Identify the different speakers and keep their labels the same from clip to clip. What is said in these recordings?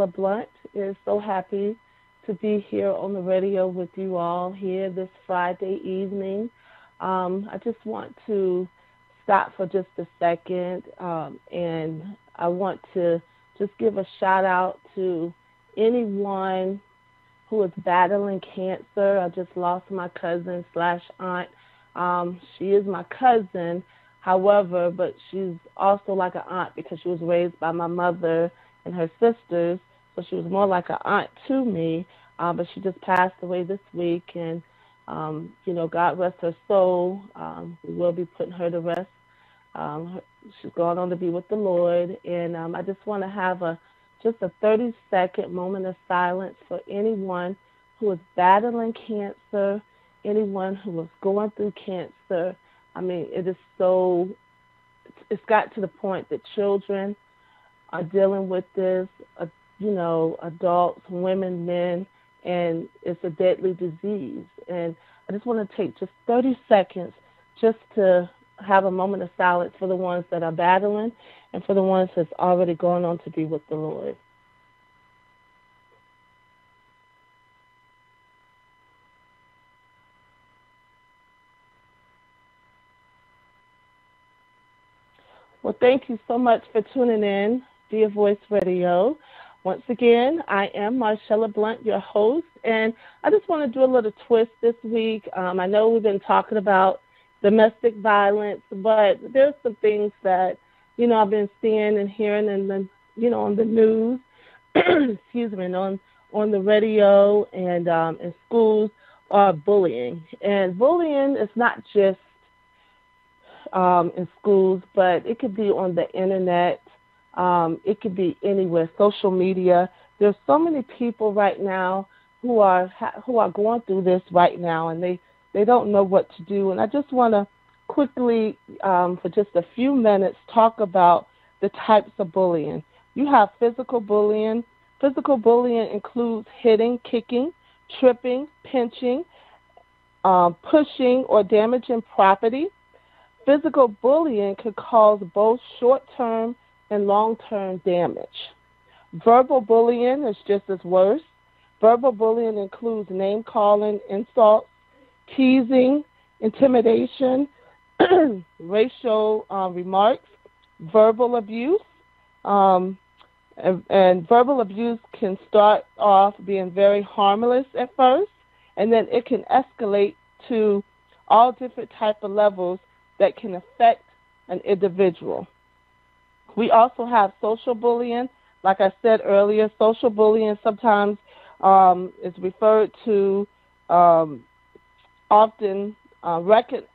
Speaker 1: Blunt is so happy to be here on the radio with you all here this Friday evening. I just want to stop for just a second, and I want to just give a shout out to anyone who is battling cancer. I just lost my cousin slash aunt. She is my cousin, however, but she's also like an aunt because she was raised by my mother and her sisters, so she was more like an aunt to me. But she just passed away this week, and God rest her soul. We will be putting her to rest. She's gone on to be with the Lord, and I just want to have just a 30-second moment of silence for anyone who is battling cancer, anyone who is going through cancer. I mean, it's got to the point that children are dealing with this, adults, women, men, and it's a deadly disease. And I just want to take just 30 seconds just to have a moment of silence for the ones that are battling and for the ones that's already gone on to be with the Lord. Well, thank you so much for tuning in via Voice Radio. Once again, I am Marcella Blunt, your host, and I just want to do a little twist this week. I know we've been talking about domestic violence, but there's some things that, I've been seeing and hearing on the news, excuse me, and on the radio and in schools are bullying. And bullying is not just in schools, but it could be on the internet. It could be anywhere, social media. There's so many people right now who are going through this right now, and they don't know what to do. And I just want to quickly, for just a few minutes, talk about the types of bullying. You have physical bullying. Physical bullying includes hitting, kicking, tripping, pinching, pushing, or damaging property. Physical bullying could cause both short-term and long-term damage. Verbal bullying is just as worse. Verbal bullying includes name-calling, insults, teasing, intimidation, racial remarks, verbal abuse. And verbal abuse can start off being very harmless at first, and then it can escalate to all different type of levels that can affect an individual. We also have social bullying. Like I said earlier, social bullying sometimes is referred to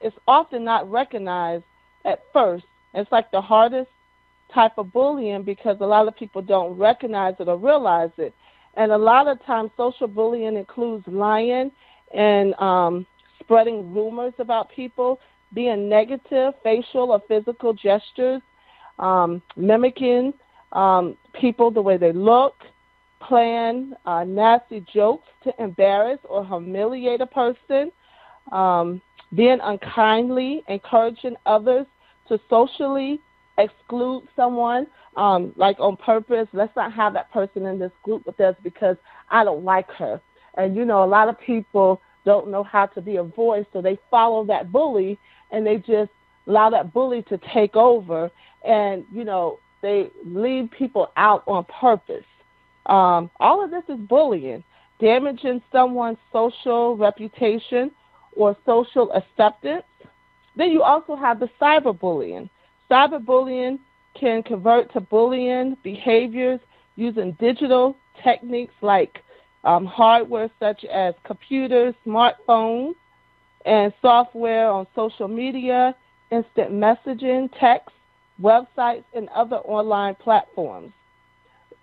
Speaker 1: it's often not recognized at first. It's like the hardest type of bullying because a lot of people don't recognize it or realize it. And a lot of times social bullying includes lying and spreading rumors about people, being negative, facial or physical gestures, mimicking people the way they look, plan nasty jokes to embarrass or humiliate a person, being unkindly, encouraging others to socially exclude someone, like on purpose. Let's not have that person in this group with us because I don't like her. And, a lot of people don't know how to be a voice, so they follow that bully and they just allow that bully to take over. And, they leave people out on purpose. All of this is bullying, damaging someone's social reputation or social acceptance. Then you also have the cyberbullying. Cyberbullying can convert to bullying behaviors using digital techniques like hardware such as computers, smartphones, and software on social media, instant messaging, text, websites, and other online platforms.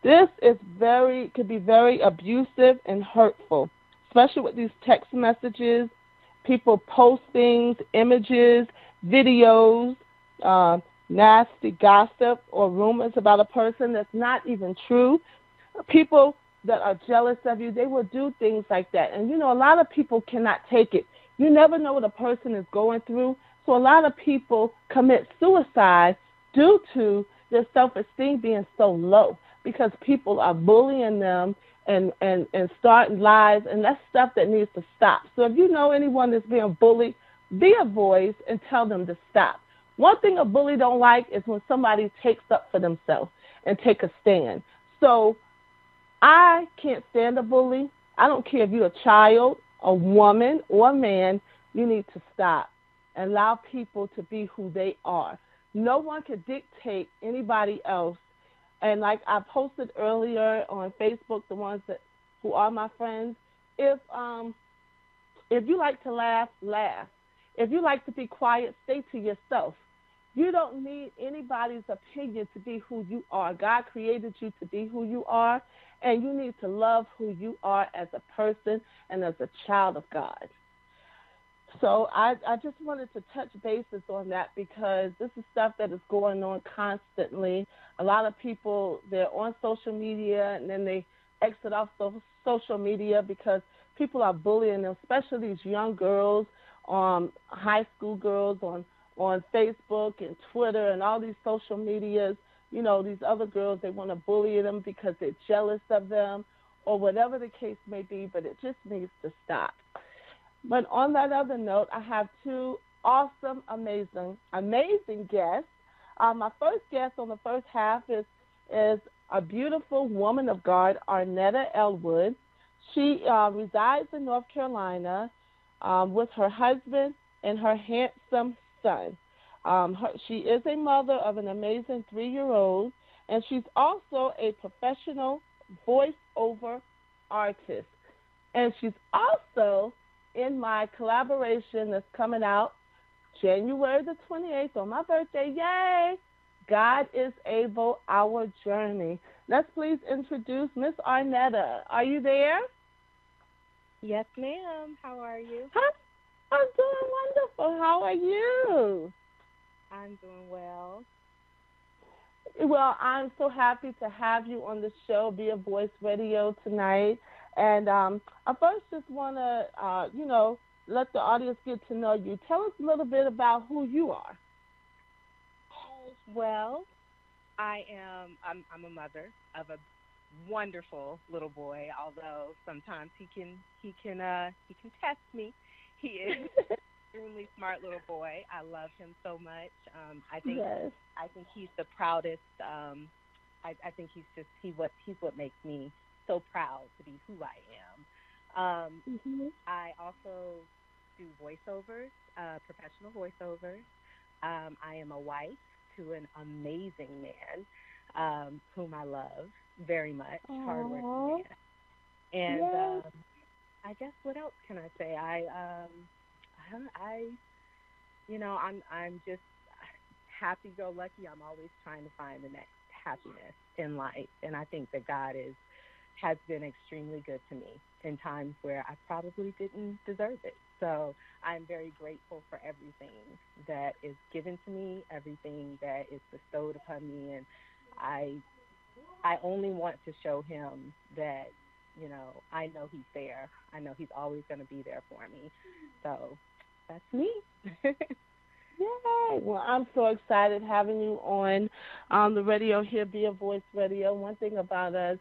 Speaker 1: This could be very abusive and hurtful, especially with these text messages, people post things, images, videos, nasty gossip or rumors about a person that's not even true. People that are jealous of you, they will do things like that. And, a lot of people cannot take it. You never know what a person is going through. So a lot of people commit suicide due to their self-esteem being so low. because people are bullying them and starting lies, and that's stuff that needs to stop. So if you know anyone that's being bullied, be a voice and tell them to stop. One thing a bully don't like is when somebody takes up for themselves and take a stand. So I can't stand a bully. I don't care if you're a child, a woman, or a man. You need to stop and allow people to be who they are. No one can dictate anybody else. And like I posted earlier on Facebook, the ones that who are my friends, if you like to laugh, laugh. If you like to be quiet, stay to yourself. You don't need anybody's opinion to be who you are. God created you to be who you are, and you need to love who you are as a person and as a child of God. So I just wanted to touch bases on that because this is stuff that is going on constantly. A lot of people, they're on social media and then they exit off social media because people are bullying them, especially these young girls, high school girls on Facebook and Twitter and all these social medias. You know, these other girls, they want to bully them because they're jealous of them or whatever the case may be, but it just needs to stop. But on that other note, I have two awesome, amazing guests. My first guest on the first half is a beautiful woman of God, Arnetta Elwood. She resides in North Carolina with her husband and her handsome son. She is a mother of an amazing 3-year-old, and she's also a professional voiceover artist. And she's also in my collaboration that's coming out January the 28th on my birthday. Yay! God is Able, Our Journey. Let's please introduce Miss Arnetta. Are you there?
Speaker 2: Yes, ma'am. How are you?
Speaker 1: Hi. I'm doing wonderful. How are you?
Speaker 2: I'm doing well.
Speaker 1: Well, I'm so happy to have you on the show, Be a Voice Radio tonight. And I first just want to, let the audience get to know you. Tell us a little bit about who you are.
Speaker 2: Well, I'm a mother of a wonderful little boy. Although sometimes he can test me. He is an extremely smart little boy. I love him so much. I think he's the proudest. I think he's what makes me so proud to be who I am. I also do voiceovers, professional voiceovers. I am a wife to an amazing man whom I love very much, hardworking man. And I guess what else can I say? I'm just happy-go-lucky. I'm always trying to find the next happiness in life, and I think that God has been extremely good to me in times where I probably didn't deserve it. So I'm very grateful for everything that is given to me, everything that is bestowed upon me, and I only want to show him that, I know he's there. I know he's always going to be there for me. So that's me.
Speaker 1: Yay! Well, I'm so excited having you on the radio here, Be a Voice Radio. One thing about us,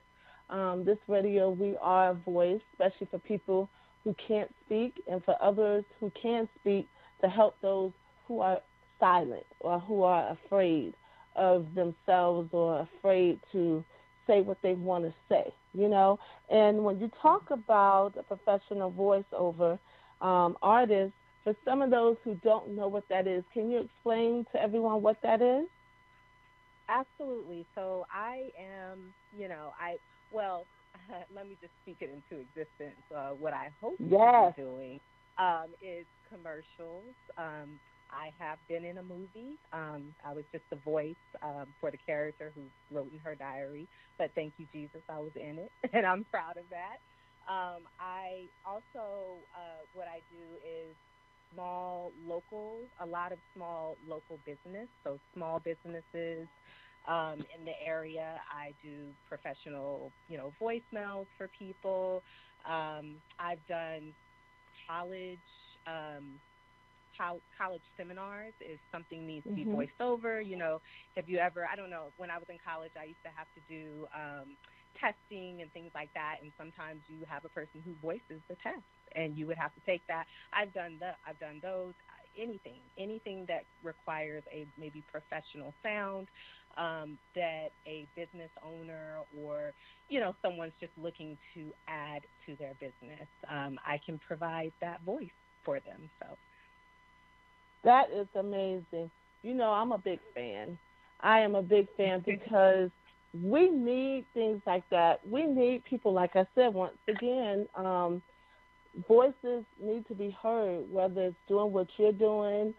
Speaker 1: this radio, we are a voice, especially for people who can't speak and for others who can speak, to help those who are silent or who are afraid of themselves or afraid to say what they want to say, And when you talk about a professional voiceover artist, for some of those who don't know what that is, can you explain to everyone what that is?
Speaker 2: Absolutely. So I am, let me just speak it into existence. What I hope to be doing is commercials. I have been in a movie. I was just the voice for the character who wrote in her diary. But thank you, Jesus, I was in it, and I'm proud of that. I also, what I do is a lot of small local business, so small businesses in the area. I do professional, voicemails for people. I've done college seminars if something needs to be
Speaker 1: Mhm.
Speaker 2: voiced over. Have you ever, I don't know, when I was in college, I used to have to do testing and things like that, and sometimes you have a person who voices the test, and you would have to take that. I've done those. Anything that requires a maybe professional sound, that a business owner or someone's just looking to add to their business. I can provide that voice for them. So
Speaker 1: That is amazing. I'm a big fan. I am a big fan because we need things like that. We need people, like I said, once again, voices need to be heard, whether it's doing what you're doing,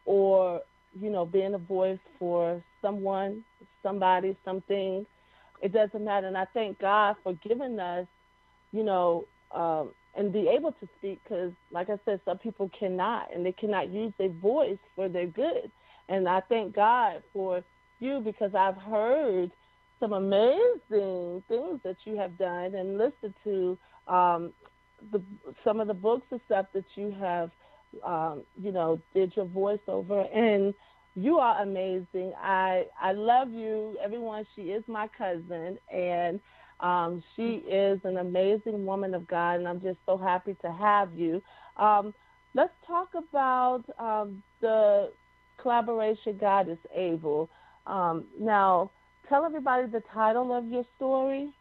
Speaker 1: or, being a voice for someone, somebody, something. It doesn't matter. And I thank God for giving us, you know, and be able to speak because, like I said, some people cannot, and they cannot use their voice for their good. And I thank God for you because I've heard some amazing things that you have done and listened to, the some of the books and stuff that you have, did your voiceover, and you are amazing. I love you, everyone. She is my cousin, and she is an amazing woman of God, and I'm just so happy to have you. Um, let's talk about the collaboration. God is able. Now, tell everybody the title of your story.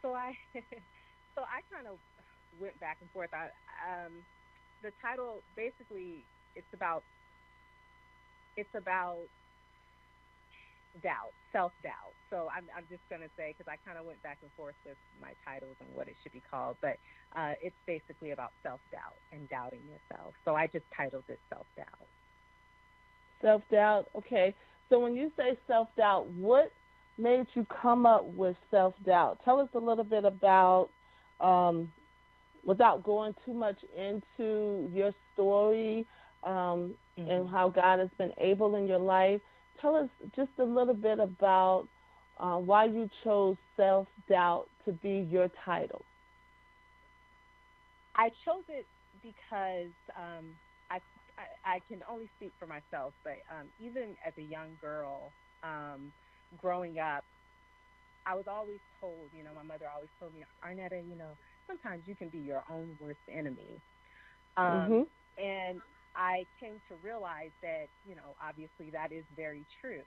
Speaker 2: so I so I kind of went back and forth. The title basically it's about it's about doubt, self doubt. So I'm just gonna say because I kind of went back and forth with my titles and what it should be called, but it's basically about self doubt and doubting yourself. So I just titled it self doubt.
Speaker 1: Self doubt. Okay. So when you say self doubt, what made you come up with self doubt? Tell us a little bit about, um, without going too much into your story, and
Speaker 2: Hmm.
Speaker 1: how God has been able in your life. Tell us just a little bit about why you chose self doubt to be your title.
Speaker 2: I chose it because I, I can only speak for myself, but even as a young girl, um, growing up, I was always told, my mother always told me, Arnetta, sometimes you can be your own worst enemy. Um,
Speaker 1: Mhm.
Speaker 2: and I came to realize that, obviously that is very true.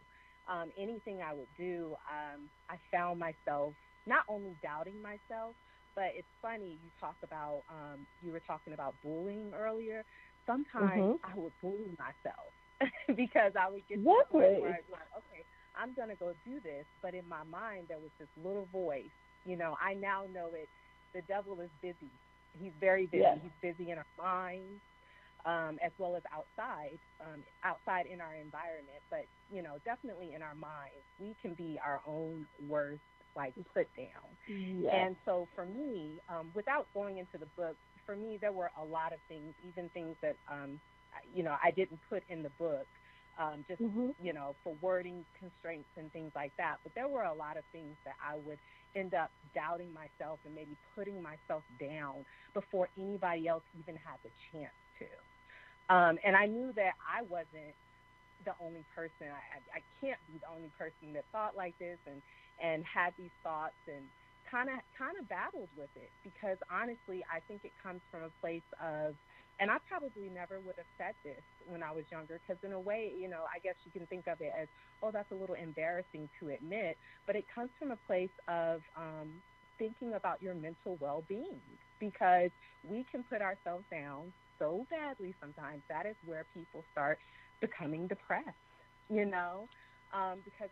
Speaker 2: Anything I would do, I found myself not only doubting myself, but it's funny you were talking about bullying earlier. Sometimes
Speaker 1: Mhm.
Speaker 2: I would bully myself because I would get to the point where
Speaker 1: Really?
Speaker 2: I'd be like, okay, I'm going to go do this. But in my mind, there was this little voice. I now know it. The devil is busy. He's very busy.
Speaker 1: Yes.
Speaker 2: He's busy in our minds, as well as outside in our environment, but definitely in our minds, we can be our own worst like put down.
Speaker 1: Yes.
Speaker 2: And so for me, without going into the book, for me there were a lot of things, even things that I didn't put in the book, just
Speaker 1: Mhm.
Speaker 2: for wording constraints and things like that. But there were a lot of things that I would end up doubting myself and maybe putting myself down before anybody else even had the chance to. And I knew that I wasn't the only person. I can't be the only person that thought like this and had these thoughts and kind of battled with it because honestly, I think it comes from a place of, and I probably never would have said this when I was younger because in a way, I guess you can think of it as, oh, that's a little embarrassing to admit, but it comes from a place of thinking about your mental well-being because we can put ourselves down so badly sometimes. That is where people start becoming depressed, you know, because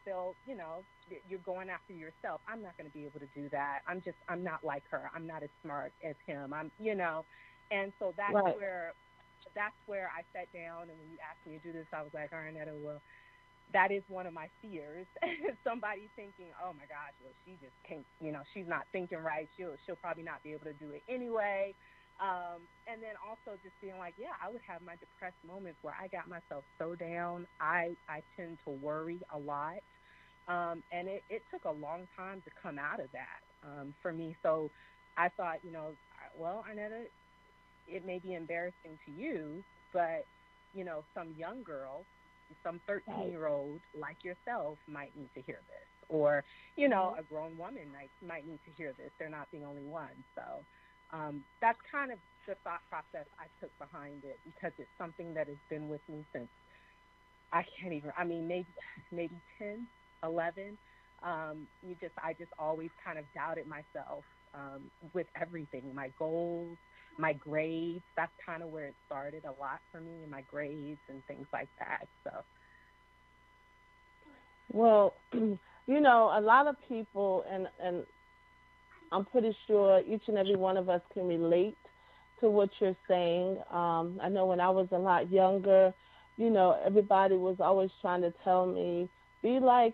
Speaker 2: you're going after yourself. I'm not going to be able to do that. I'm not like her. I'm not as smart as him. And so
Speaker 1: Right.
Speaker 2: that's where I sat down. And when you asked me to do this, I was like, Arnetta, well, that is one of my fears. Somebody thinking, oh my gosh, well, she just can't, she's not thinking right. She'll probably not be able to do it anyway. And then also just being like, yeah, I would have my depressed moments where I got myself so down. I tend to worry a lot. And it took a long time to come out of that, for me. So I thought, well, Arnetta, it may be embarrassing to you, but some young girl, some 13-year-old like yourself might need to hear this, or
Speaker 1: Mhm.
Speaker 2: a grown woman might need to hear this. They're not the only one. So that's kind of the thought process I took behind it, because it's something that has been with me since I can't even. I mean, maybe 10, 11. I just always kind of doubted myself with everything, my goals, my grades. That's kind of where it started a lot for me, in my grades and things like that. So,
Speaker 1: Well, a lot of people, and I'm pretty sure each and every one of us can relate to what you're saying. I know when I was a lot younger, everybody was always trying to tell me, be like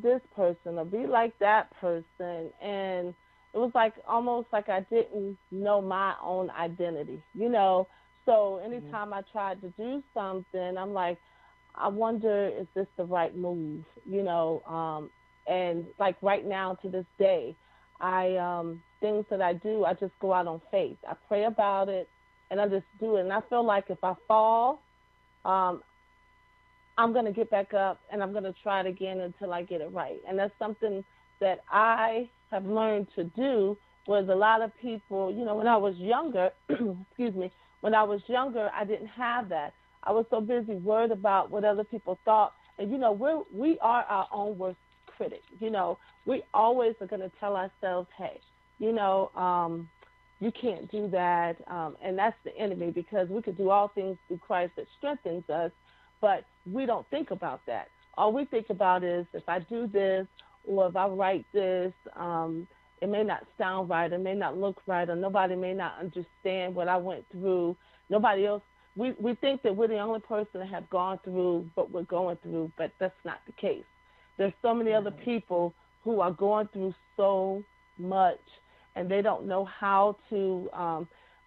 Speaker 1: this person or be like that person. And it was like almost like I didn't know my own identity. So
Speaker 2: mm-hmm.
Speaker 1: anytime I tried to do something, I'm like, I wonder, is this the right move? And like right now to this day, I things that I do, I just go out on faith. I pray about it and I just do it. And I feel like if I fall, um, I'm going to get back up and I'm going to try it again until I get it right. And that's something that I have learned to do. Whereas a lot of people, when I was younger, excuse me, when I was younger, I didn't have that. I was so busy worried about what other people thought. And, we are our own worst critic. We always are going to tell ourselves, hey, you know, um, you can't do that. And that's the enemy, because we could do all things through Christ that strengthens us, but we don't think about that. All we think about is, if I do this or if I write this, it may not sound right, it may not look right, or nobody may not understand what I went through. Nobody else. We think that we're the only person that have gone through what we're going through, but that's not the case. There's so many other
Speaker 2: Right.
Speaker 1: people who are going through so much, and they don't know how to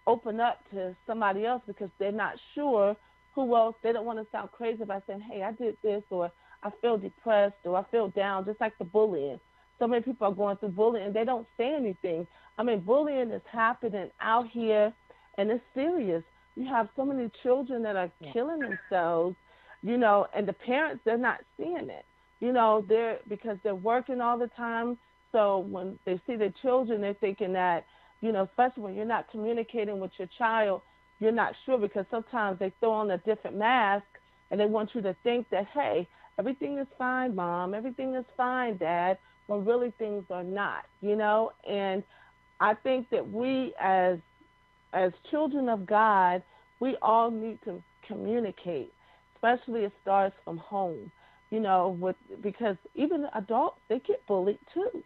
Speaker 1: open up to somebody else because they're not sure who else. They don't want to sound crazy by saying, hey, I did this, or I feel depressed, or I feel down, just like the bullying. So many people are going through bullying and they don't say anything. I mean, bullying is happening out here and it's serious. You have so many children that are
Speaker 2: Yeah.
Speaker 1: killing themselves, and the parents, they're not seeing it. They're because they're working all the time. So when they see their children, they're thinking that, especially when you're not communicating with your child, you're not sure, because sometimes they throw on a different mask and they want you to think that, hey, everything is fine, mom, everything is fine, dad, when really things are not. And I think that we as children of God, we all need to communicate, especially it starts from home. With because even adults, they get bullied too.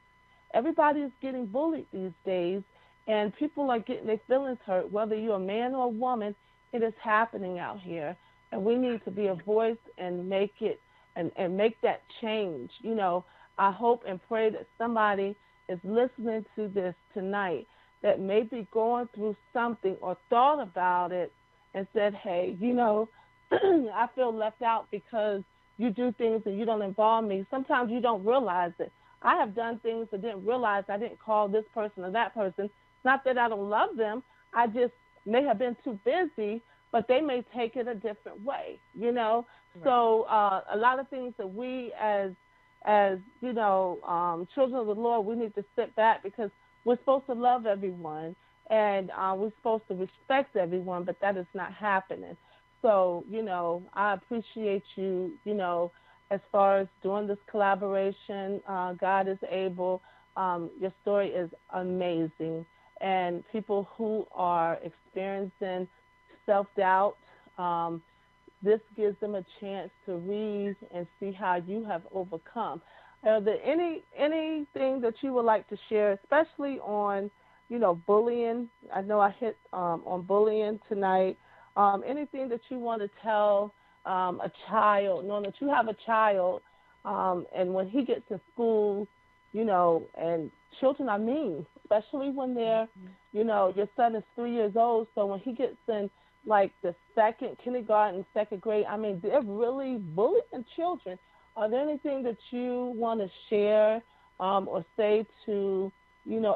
Speaker 1: Everybody is getting bullied these days, and people are getting their feelings hurt. Whether you're a man or a woman, it is happening out here, and we need to be a voice and make it and make that change. I hope and pray that somebody is listening to this tonight that may be going through something or thought about it and said, hey, I feel left out because you do things and you don't involve me. Sometimes you don't realize it. I have done things that didn't realize I didn't call this person or that person. Not that I don't love them. I just may have been too busy, but they may take it a different way.
Speaker 2: Right.
Speaker 1: So a lot of things that we as children of the Lord, we need to sit back, because we're supposed to love everyone and we're supposed to respect everyone, but that is not happening. So, I appreciate you, as far as doing this collaboration. God is able. Your story is amazing. And people who are experiencing self doubt, um, this gives them a chance to read and see how you have overcome. Are there anything that you would like to share, especially on, bullying? I know I hit on bullying tonight. Anything that you want to tell a child, knowing that you have a child, and when he gets to school, and children are mean, especially when they're,
Speaker 2: Mm-hmm.
Speaker 1: your son is 3 years old, so when he gets in like the second kindergarten, second grade, I mean, they're really bullying children. Are there anything that you want to share or say to,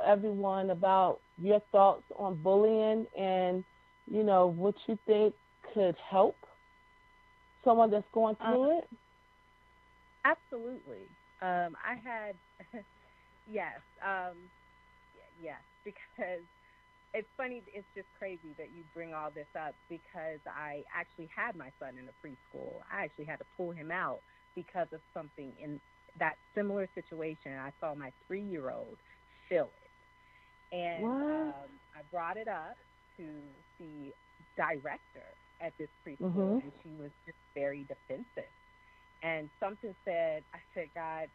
Speaker 1: everyone about your thoughts on bullying and what you think could help someone that's going
Speaker 2: Um,
Speaker 1: through it?
Speaker 2: Absolutely. I had, yes, yes, because it's funny. It's just crazy that you bring all this up because I actually had my son in a preschool. I actually had to pull him out because of something in that similar situation. I saw my 3-year-old feel it, and
Speaker 1: What?
Speaker 2: I brought it up to the director at this preschool,
Speaker 1: Mhm.
Speaker 2: and she was just very defensive. And something said, I said, God,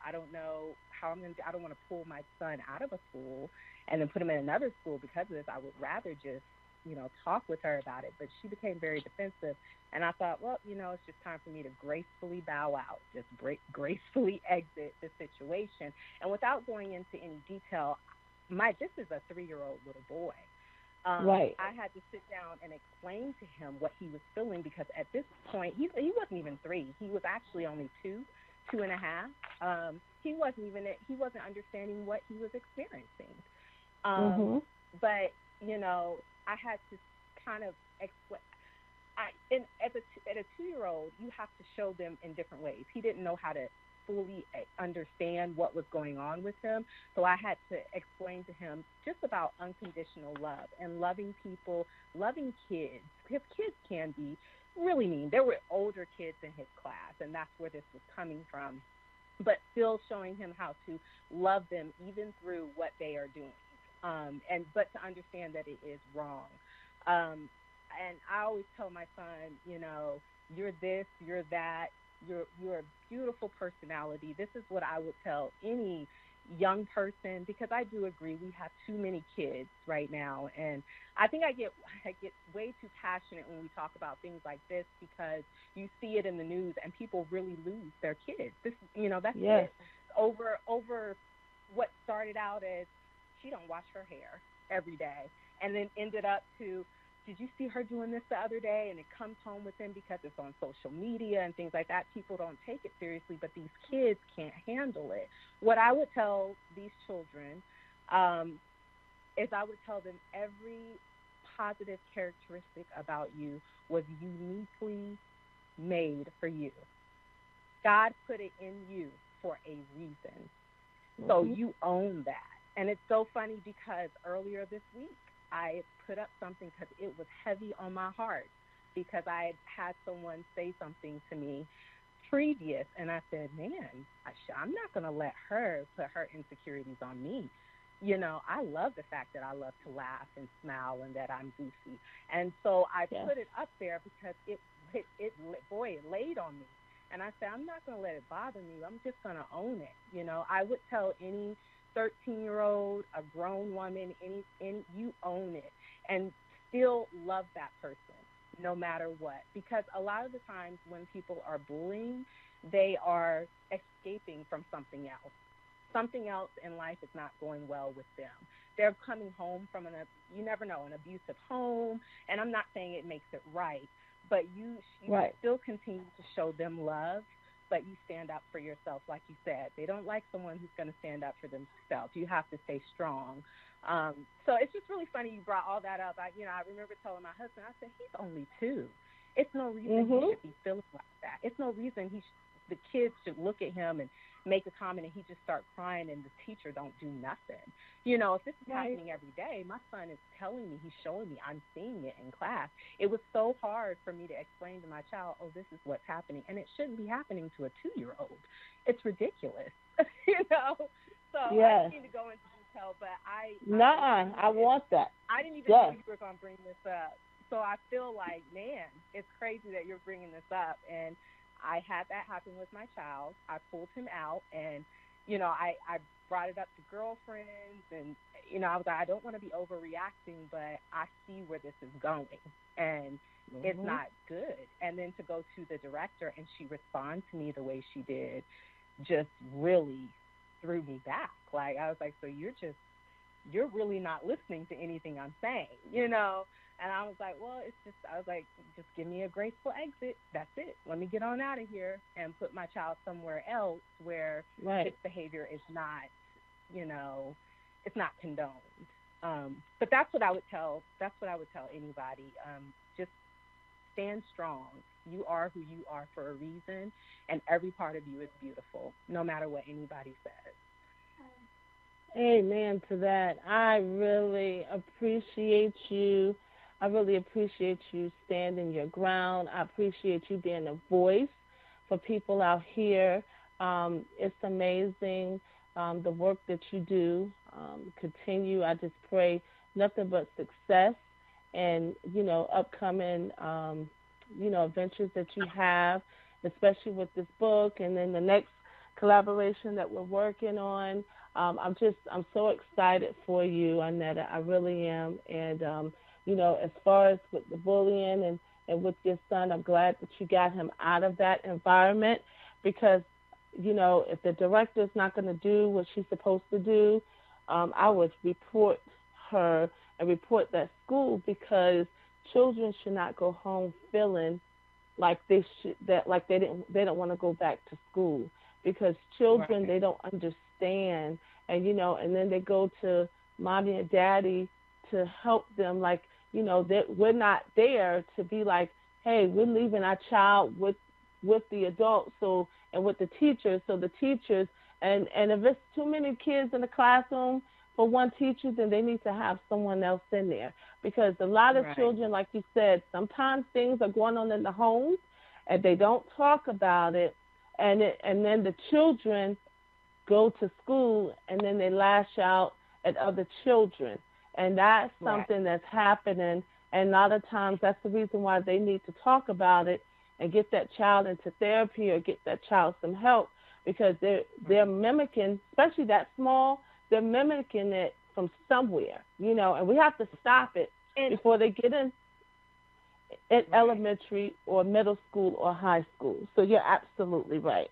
Speaker 2: I don't know how I'm going to, I don't want to pull my son out of a school and then put him in another school because of this. I would rather just, talk with her about it. But she became very defensive. And I thought, well, it's just time for me to gracefully bow out, just gracefully exit the situation. And without going into any detail, this is a 3-year-old little boy.
Speaker 1: Right.
Speaker 2: I had to sit down and explain to him what he was feeling because at this point he wasn't even 3. He was actually only 2.5. He wasn't understanding what he was experiencing. Um,
Speaker 1: Mhm.
Speaker 2: but I had to kind of explain. At a 2-year-old, you have to show them in different ways. He didn't know how to fully understand what was going on with him, so I had to explain to him just about unconditional love and loving people, loving kids. Because kids can be really mean. There were older kids in his class, and that's where this was coming from. But still showing him how to love them even through what they are doing, but to understand that it is wrong. Um, and I always tell my son, you're this, you're that, you're a beautiful personality. This is what I would tell any young person because I do agree we have too many kids right now, and I think I get way too passionate when we talk about things like this because you see it in the news and people really lose their kids. That's
Speaker 1: Yes.
Speaker 2: it. Over what started out as she don't wash her hair every day and then ended up to, did you see her doing this the other day? And it comes home with them because it's on social media and things like that. People don't take it seriously, but these kids can't handle it. What I would tell these children um, is I would tell them every positive characteristic about you was uniquely made for you. God put it in you for a reason. So
Speaker 1: Mhm.
Speaker 2: you own that. And it's so funny because earlier this week, I put up something because it was heavy on my heart because I had someone say something to me previous. And I said, man, I'm not going to let her put her insecurities on me. I love the fact that I love to laugh and smile and that I'm goofy. And so I
Speaker 1: Yes.
Speaker 2: put it up there because boy, it laid on me. And I said, I'm not going to let it bother me. I'm just going to own it. I would tell any 13-year-old, a grown woman, any you own it and still love that person no matter what. Because a lot of the times when people are bullying, they are escaping from something else. Something else in life is not going well with them. They're coming home from you never know, an abusive home. And I'm not saying it makes it right, but you
Speaker 1: Right.
Speaker 2: still continue to show them love, but you stand up for yourself, like you said. They don't like someone who's going to stand up for themselves. You have to stay strong. So it's just really funny you brought all that up. I remember telling my husband, I said, he's only 2. It's no reason he
Speaker 1: Mhm.
Speaker 2: should be feeling like that. It's no reason the kids should look at him and make a comment and he just start crying and the teacher don't do nothing. If this is
Speaker 1: Right.
Speaker 2: happening every day, my son is telling me, he's showing me, I'm seeing it in class. It was so hard for me to explain to my child, oh, this is what's happening. And it shouldn't be happening to a 2-year-old. It's ridiculous. you know? So I didn't
Speaker 1: Yes.
Speaker 2: mean to go into detail, but I
Speaker 1: Nuh-uh.
Speaker 2: agree.
Speaker 1: I want that.
Speaker 2: I didn't even know
Speaker 1: Yes.
Speaker 2: you were going to bring this up. So I feel like, man, it's crazy that you're bringing this up. And I had that happen with my child. I pulled him out and, I brought it up to girlfriends and, I was like, I don't want to be overreacting, but I see where this is going and it's
Speaker 1: Mhm.
Speaker 2: not good. And then to go to the director and she respond to me the way she did just really threw me back. Like, I was like, so you're really not listening to anything I'm saying. And I was like, well, I was like, just give me a graceful exit. That's it. Let me get on out of here and put my child somewhere else where this
Speaker 1: Right.
Speaker 2: behavior is not, you know, it's not condoned. But that's what I would tell. That's what I would tell anybody. Just stand strong. You are who you are for a reason, and every part of you is beautiful, no matter what anybody says.
Speaker 1: Amen to that. I really appreciate you. I really appreciate you standing your ground. I appreciate you being a voice for people out here. It's amazing the work that you do. Continue. I just pray nothing but success and upcoming adventures that you have, especially with this book and then the next collaboration that we're working on. I'm so excited for you, Anetta. I really am. And as far as with the bullying and with your son, I'm glad that you got him out of that environment because if the director's not going to do what she's supposed to do, I would report her and report that school because children should not go home feeling like they don't want to go back to school because children
Speaker 2: Right.
Speaker 1: they don't understand and then they go to mommy and daddy to help them that we're not there to be like, hey, we're leaving our child with the adults and with the teachers so the teachers and if it's too many kids in the classroom for one teacher, then they need to have someone else in there because a lot of
Speaker 2: Right.
Speaker 1: children, like you said, sometimes things are going on in the homes and they don't talk about it, and then the children go to school and then they lash out at other children, and that's
Speaker 2: Right.
Speaker 1: something that's happening. And a lot of times, that's the reason why they need to talk about it and get that child into therapy or get that child some help because they're mimicking, especially that small, they're mimicking it from somewhere, and we have to stop it
Speaker 2: And
Speaker 1: before they get in
Speaker 2: right.
Speaker 1: elementary or middle school or high school. So you're absolutely right.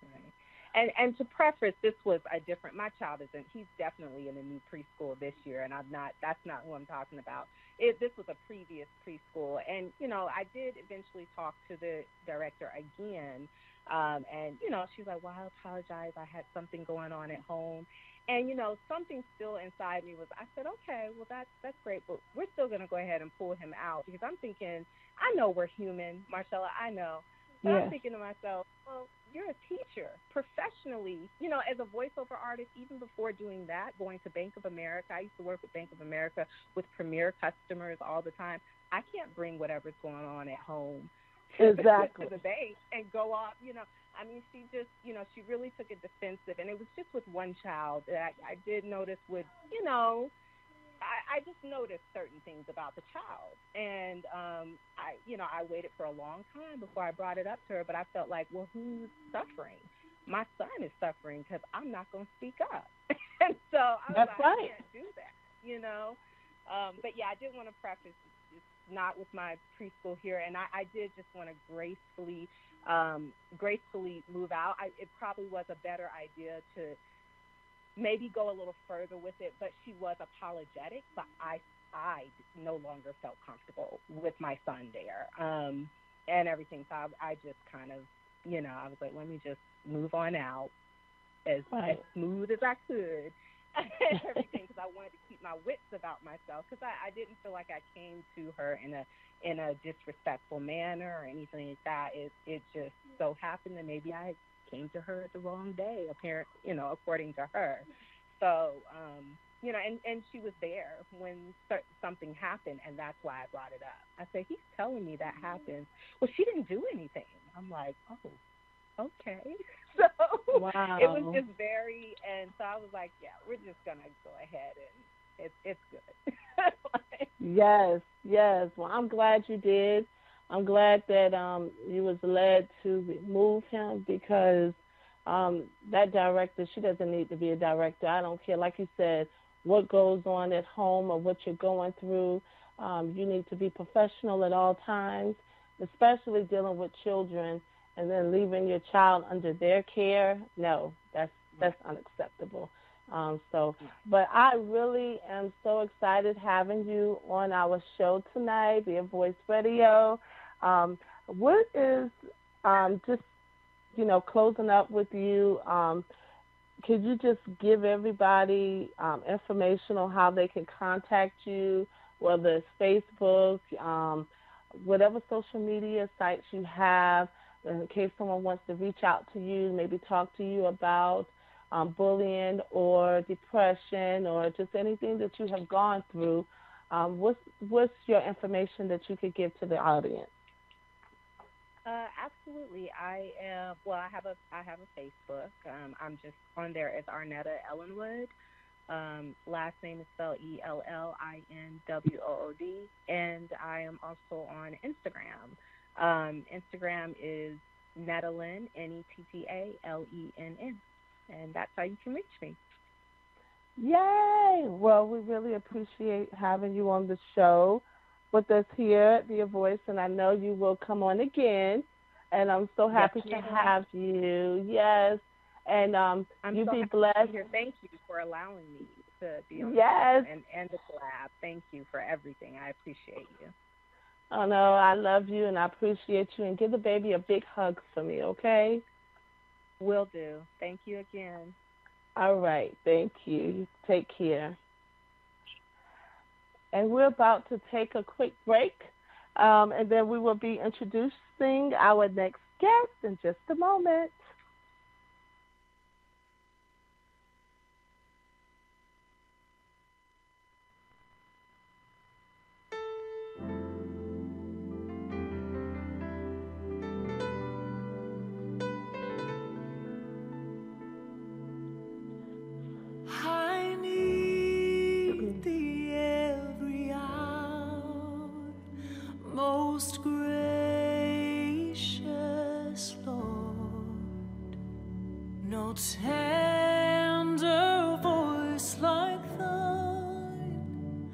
Speaker 2: Right. And to preface, this was a different. My child isn't. He's definitely in a new preschool this year, and I'm not. That's not who I'm talking about. This was a previous preschool, and I did eventually talk to the director again, and she's like, "Well, I apologize. I had something going on at home." And something still inside me was. I said, "Okay, well that's great, but we're still gonna go ahead and pull him out because I'm thinking, I know we're human, Marcella. I know, but I'm
Speaker 1: Yes.
Speaker 2: thinking to myself, well, you're a teacher professionally, as a voiceover artist, even before doing that, going to Bank of America. I used to work with Bank of America with premier customers all the time. I can't bring whatever's going on at home to
Speaker 1: Exactly.
Speaker 2: the bank and go off. I mean, she just, she really took it defensive. And it was just with one child that I did notice I just noticed certain things about the child, and I waited for a long time before I brought it up to her. But I felt like, well, who's suffering? My son is suffering because I'm not going to speak up, and so I was
Speaker 1: That's
Speaker 2: like, I
Speaker 1: right.
Speaker 2: can't do that. But yeah, I did want to preface it's not with my preschool here, and I did just want to gracefully move out. It probably was a better idea to maybe go a little further with it, but she was apologetic, but I no longer felt comfortable with my son there, and everything. So I just kind of, I was like, let me just move on out as
Speaker 1: Right.
Speaker 2: smooth as I could, and everything, because I wanted to keep my wits about myself, because I didn't feel like I came to her in a disrespectful manner or anything like that. It just so happened that maybe I came to her at the wrong day, according to her. So, and she was there when something happened, and that's why I brought it up. I said, he's telling me that happened. Well, she didn't do anything. I'm like, oh, okay. So it was
Speaker 1: Wow.
Speaker 2: just very, and so I was like, yeah, we're just gonna go ahead and it's good.
Speaker 1: Yes, yes. Well, I'm glad you did. I'm glad that you was led to remove him because that director, she doesn't need to be a director. I don't care, like you said, what goes on at home or what you're going through. You need to be professional at all times, especially dealing with children and then leaving your child under their care. No, that's
Speaker 2: Right.
Speaker 1: unacceptable. But I really am so excited having you on our show tonight, via Voice Radio. What is just closing up with you? could you just give everybody information on how they can contact you, whether it's Facebook, whatever social media sites you have, in case someone wants to reach out to you, maybe talk to you about bullying or depression or just anything that you have gone through? What's your information that you could give to the audience?
Speaker 2: Absolutely. I am. Well, I have a Facebook. I'm just on there as Arnetta Ellenwood. Last name is spelled Ellinwood, and I am also on Instagram. Instagram is Nettalyn, Nettallenn, and that's how you can reach me.
Speaker 1: Yay! Well, we really appreciate having you on the show with us here at Be a Voice, and I know you will come on again. And I'm so
Speaker 2: Yes,
Speaker 1: happy to
Speaker 2: ma'am.
Speaker 1: have you. Yes, and
Speaker 2: I'm
Speaker 1: you
Speaker 2: so
Speaker 1: be
Speaker 2: happy to be
Speaker 1: blessed.
Speaker 2: here. Thank you for allowing me to be on the show
Speaker 1: Yes.
Speaker 2: and the collab. Thank you for everything. I appreciate you.
Speaker 1: Oh no, I love you and I appreciate you. And give the baby a big hug for me, okay?
Speaker 2: Will do. Thank you again.
Speaker 1: All right. Thank you. Take care. And we're about to take a quick break, and then we will be introducing our next guest in just a moment.
Speaker 3: I need thee every hour, most gracious Lord. No tender voice like thine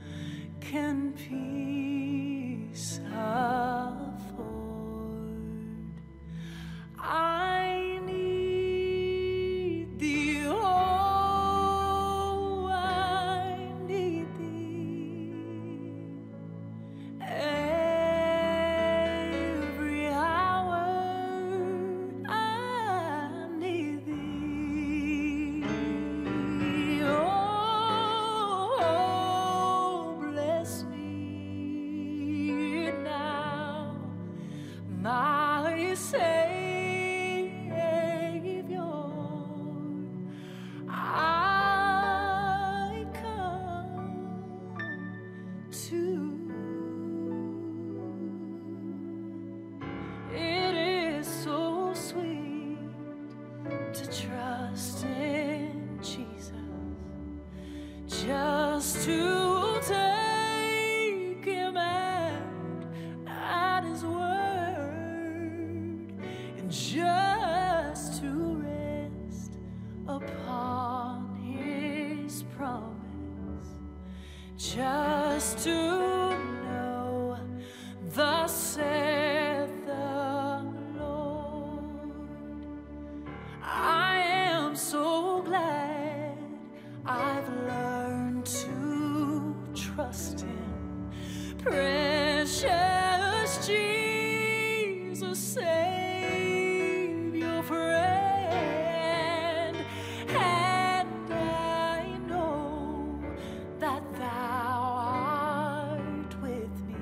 Speaker 3: can peace afford. I need thee, oh, I need thee every hour. I need thee, oh, bless me now, my Savior. I come to. It is so sweet to trust in Jesus, just to take him at his word, and just to rest upon his promise, just to know thus saith the Lord. I am so glad I've learned to trust him. Precious Jesus, Savior, friend, and I know that thou art with me,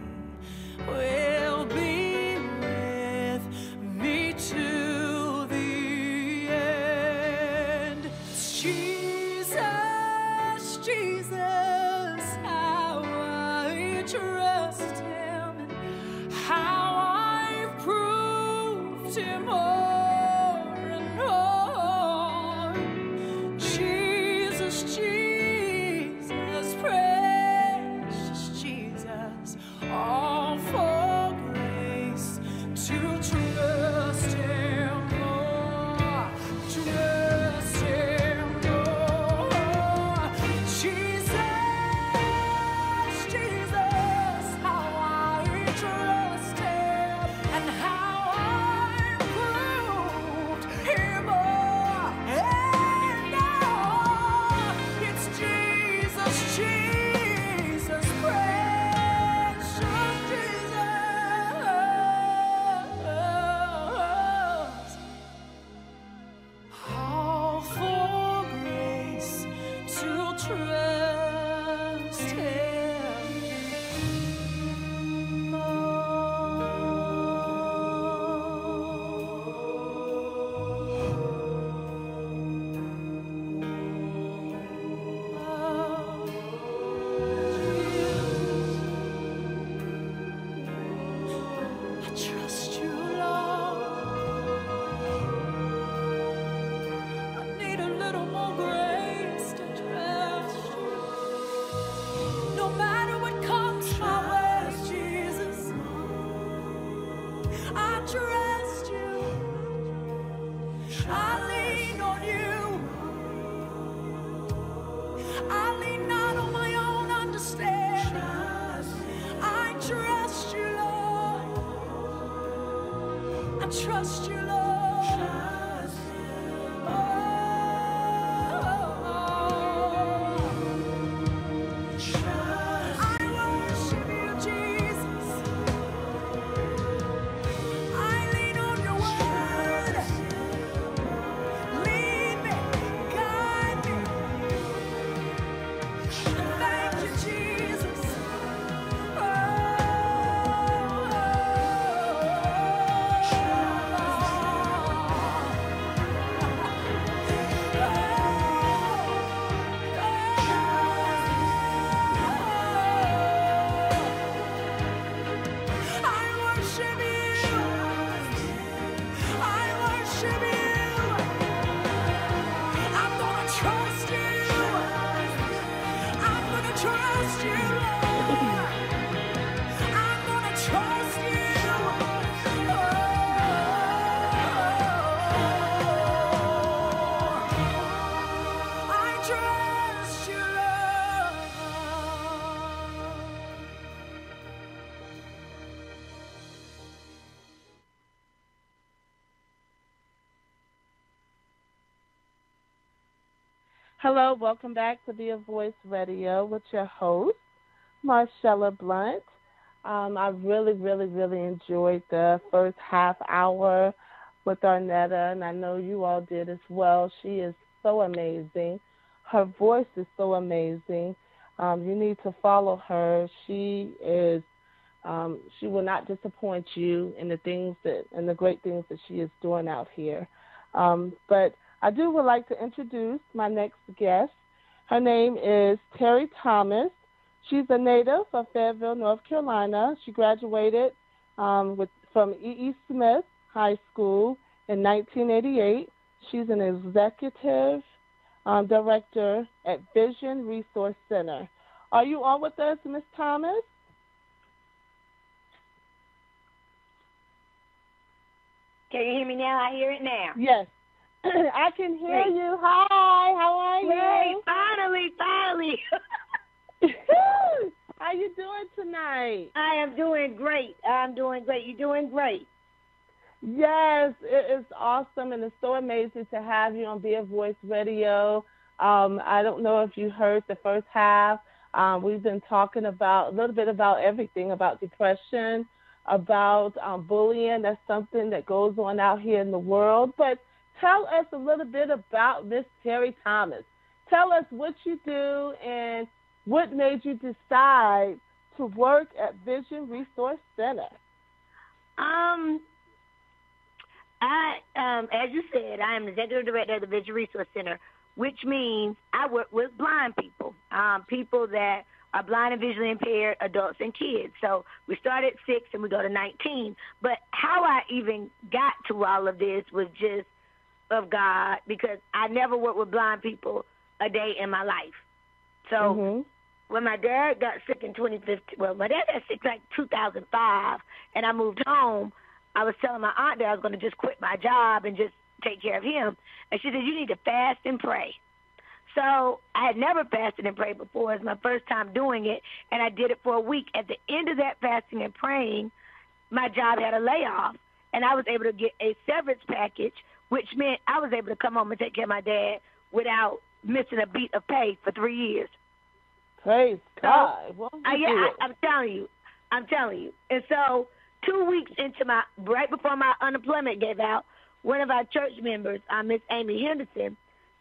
Speaker 3: will be with me to the end. Jesus, Jesus, how I trust him, how I've proved him more and more. Jesus, Jesus, precious Jesus, all for grace to trust him more, trust him more. Jesus, trust you, Lord. Trust you. I worship you, Jesus. I lean on your word. Lead me, guide me. Thank you, Jesus. I worship you. I worship you. I'm gonna trust you. I'm gonna trust you, Lord. I'm gonna trust you. I trust you, Lord.
Speaker 1: Hello, welcome back to Be a Voice Radio with your host, Marcella Blunt. I really enjoyed the first half hour with Arnetta, and I know you all did as well. She is so amazing. Her voice is so amazing. You need to follow her. She will not disappoint you in the great things that she is doing out here. But I would like to introduce my next guest. Her name is Terry Thomas. She's a native of Fayetteville, North Carolina. She graduated from E.E. Smith High School in 1988. She's an executive director at Vision Resource Center. Are you on with us, Ms. Thomas?
Speaker 4: Can you hear me now? I hear it now.
Speaker 1: Yes. I can hear
Speaker 4: Great.
Speaker 1: you. Hi, how are
Speaker 4: Yay,
Speaker 1: you?
Speaker 4: finally.
Speaker 1: How you doing tonight?
Speaker 4: I am doing great. You're doing great.
Speaker 1: Yes, it is awesome, and it's so amazing to have you on Be a Voice Radio. I don't know if you heard the first half. We've been talking a little bit about everything, about depression, about bullying. That's something that goes on out here in the world. But tell us a little bit about Miss Terry Thomas. Tell us what you do and what made you decide to work at Vision Resource Center.
Speaker 4: As you said, I am the executive director of the Vision Resource Center, which means I work with blind people, people that are blind and visually impaired, adults and kids. So we start at 6 and we go to 19. But how I even got to all of this was just of God, because I never worked with blind people a day in my life. So when my dad got sick in 2015, my dad got sick like 2005, and I moved home, I was telling my aunt that I was going to just quit my job and just take care of him. And she said, you need to fast and pray. So I had never fasted and prayed before. It was my first time doing it, and I did it for a week. At the end of that fasting and praying, my job had a layoff, and I was able to get a severance package, which meant I was able to come home and take care of my dad without missing a beat of pay for 3 years.
Speaker 1: Praise God.
Speaker 4: I'm telling you. And so 2 weeks into right before my unemployment gave out, one of our church members, Miss Amy Henderson,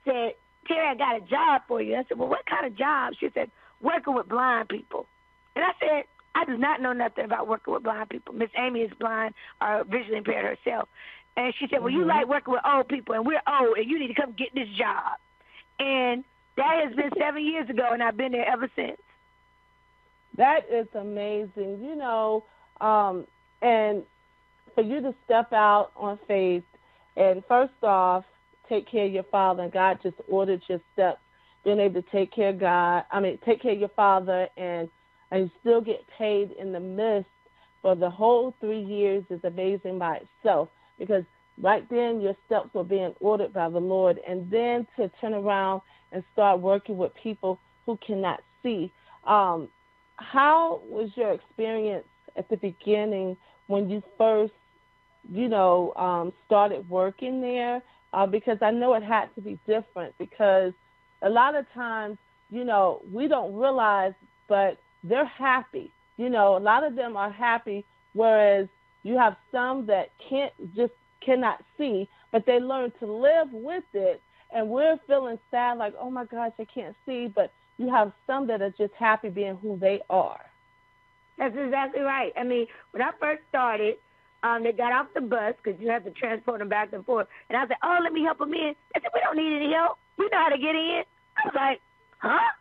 Speaker 4: said, Terry, I got a job for you. I said, well, what kind of job? She said, working with blind people. And I said, I do not know nothing about working with blind people. Miss Amy is blind or visually impaired herself. And she said, well, you like working with old people, and we're old, and you need to come get this job. And that has been 7 years ago, and I've been there ever since.
Speaker 1: That is amazing. And for you to step out on faith and first off, take care of your father, and God just ordered your steps, being able to take care of take care of your father and still get paid in the midst for the whole 3 years is amazing by itself, because right then your steps were being ordered by the Lord, and then to turn around and start working with people who cannot see. How was your experience at the beginning when you first started working there, because I know it had to be different, because a lot of times, we don't realize, but they're happy. A lot of them are happy, whereas you have some that cannot see, but they learn to live with it, and we're feeling sad, like, oh my gosh, I can't see, but you have some that are just happy being who they are.
Speaker 4: That's exactly right. I mean, when I first started, they got off the bus because you have to transport them back and forth. And I said, oh, let me help them in. They said, we don't need any help. We know how to get in. I was like, huh?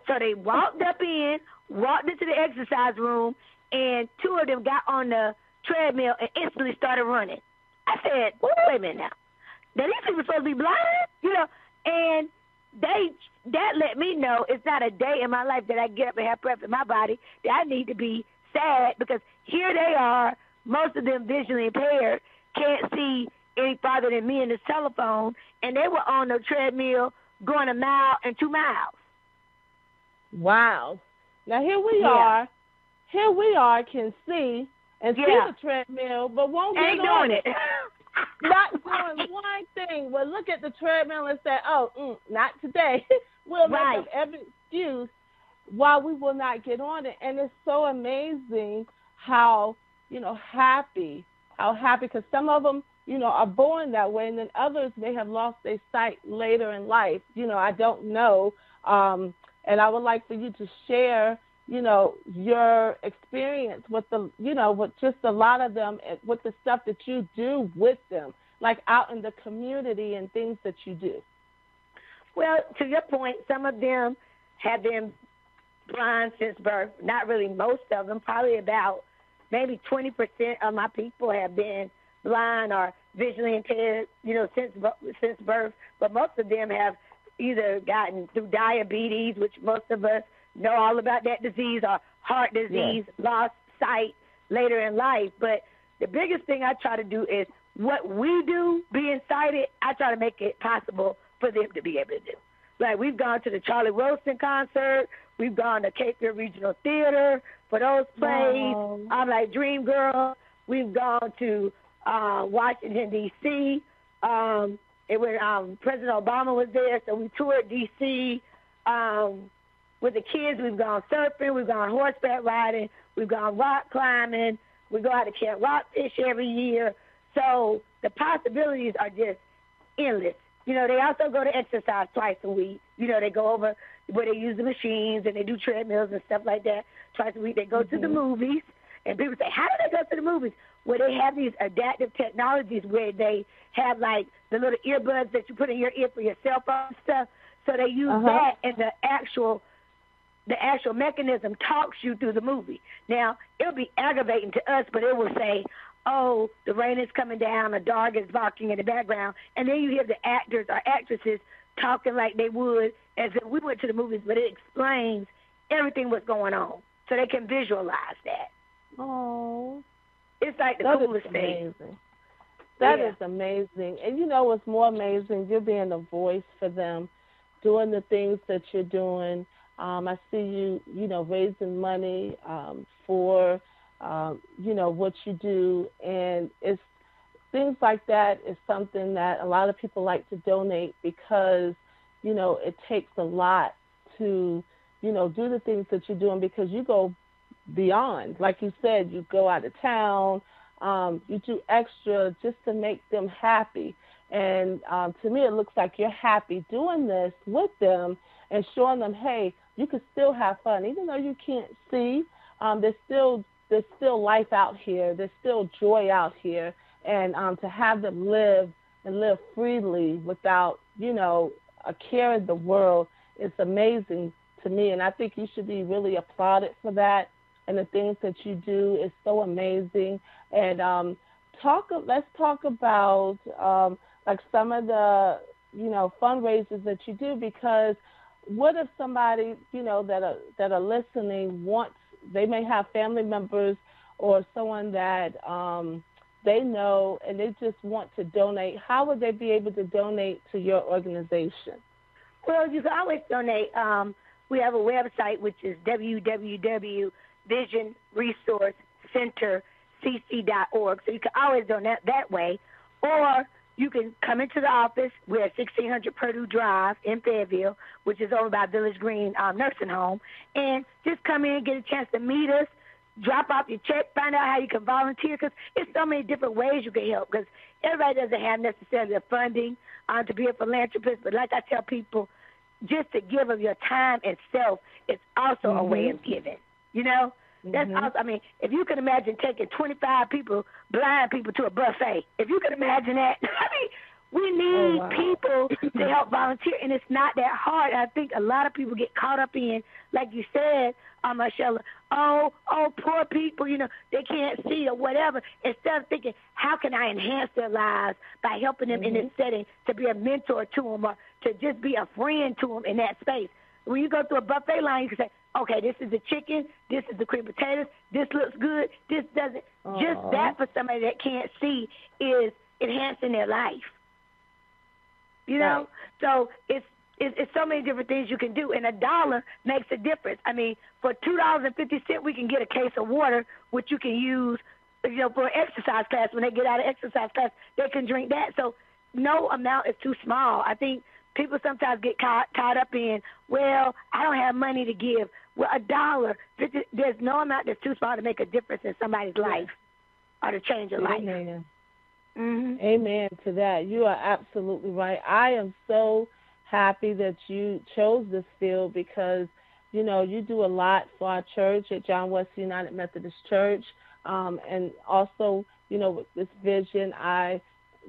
Speaker 4: So they walked into the exercise room, and two of them got on the treadmill and instantly started running. I said, wait a minute now. Now, these people supposed to be blind, and that let me know it's not a day in my life that I get up and have breath in my body that I need to be sad, because here they are, most of them visually impaired, can't see any farther than me in this telephone, and they were on the treadmill going 1 mile and 2 miles.
Speaker 1: Wow. Now here we are, can see and see the treadmill, but won't get on it. Not doing one thing. Well, look at the treadmill and say, oh, not today. We'll make up every excuse why we will not get on it. And it's so amazing how, happy, because some of them, are born that way, and then others may have lost their sight later in life. I don't know. And I would like for you to share, your experience with with just a lot of them, with the stuff that you do with them, like out in the community and things that you do.
Speaker 4: Well, to your point, some of them have been blind since birth. Not really most of them. Probably about maybe 20% of my people have been blind or visually impaired, since birth. But most of them have either gotten through diabetes, which most of us know all about that disease, or heart disease, lost sight later in life. But the biggest thing I try to do is what we do, being sighted, I try to make it possible for them to be able to do. Like, we've gone to the Charlie Wilson concert. We've gone to Cape Fear Regional Theater for those plays.
Speaker 1: Wow.
Speaker 4: I'm like Dream Girl. We've gone to Washington, D.C. President Obama was there, so we toured D.C. With the kids. We've gone surfing. We've gone horseback riding. We've gone rock climbing. We go out to camp rockfish every year. So the possibilities are just endless. They also go to exercise twice a week. They go over where they use the machines and they do treadmills and stuff like that twice a week. They go to the movies, and people say, how do they go to the movies? Well, they have these adaptive technologies where they have, like, the little earbuds that you put in your ear for your cell phone and stuff. So they use that, and the actual mechanism talks you through the movie. Now, it'll be aggravating to us, but it will say, oh, the rain is coming down, a dog is barking in the background, and then you hear the actors or actresses talking like they would as if we went to the movies, but it explains everything what's going on, so they can visualize that.
Speaker 1: Oh.
Speaker 4: It's like the coolest thing.
Speaker 1: That is amazing. And what's more amazing? You're being a voice for them, doing the things that you're doing. I see you, raising money for, what you do. And it's things like that is something that a lot of people like to donate, because, it takes a lot to, do the things that you're doing, because you go beyond. Like you said, you go out of town, you do extra just to make them happy. And to me, it looks like you're happy doing this with them and showing them, hey, you can still have fun. Even though you can't see, there's still life out here. There's still joy out here. And to have them live freely without, a care in the world is amazing to me. And I think you should be really applauded for that. And the things that you do is so amazing. And let's talk about like some of the fundraisers that you do, because what if somebody that are listening they may have family members or someone that they know and they just want to donate? How would they be able to donate to your organization?
Speaker 4: Well, you can always donate. We have a website, which is www.visionresourcecenter, cc.org. So you can always donate that way. Or you can come into the office. We're at 1600 Purdue Drive in Fayetteville, which is over by Village Green Nursing Home. And just come in, get a chance to meet us, drop off your check, find out how you can volunteer, because there's so many different ways you can help, because everybody doesn't have necessarily the funding to be a philanthropist. But like I tell people, just to give of your time and self is also a way of giving, you know? That's also, I mean, if you can imagine taking 25 people, blind people, to a buffet, if you can imagine that, I mean, we need people to help volunteer, and it's not that hard. I think a lot of people get caught up in, like you said, Marcella, oh, poor people, you know, they can't see or whatever, instead of thinking, how can I enhance their lives by helping them in this setting, to be a mentor to them or to just be a friend to them in that space. When you go through a buffet line, you can say, okay, this is the chicken, this is the cream potatoes, this looks good, this doesn't. Just that for somebody that can't see is enhancing their life. You know? So it's so many different things you can do, and $1 makes a difference. I mean, for $2.50, we can get a case of water, which you can use, you know, for an exercise class. When they get out of exercise class, they can drink that. So no amount is too small. I think people sometimes get caught up in, well, I don't have money to give. Well, $1, there's no amount that's too small to make a difference in somebody's life or to change a life.
Speaker 1: Amen.
Speaker 4: Mm-hmm.
Speaker 1: Amen to that. You are absolutely right. I am so happy that you chose this field because, you know, you do a lot for our church at John West United Methodist Church. And also, you know, with this vision, I,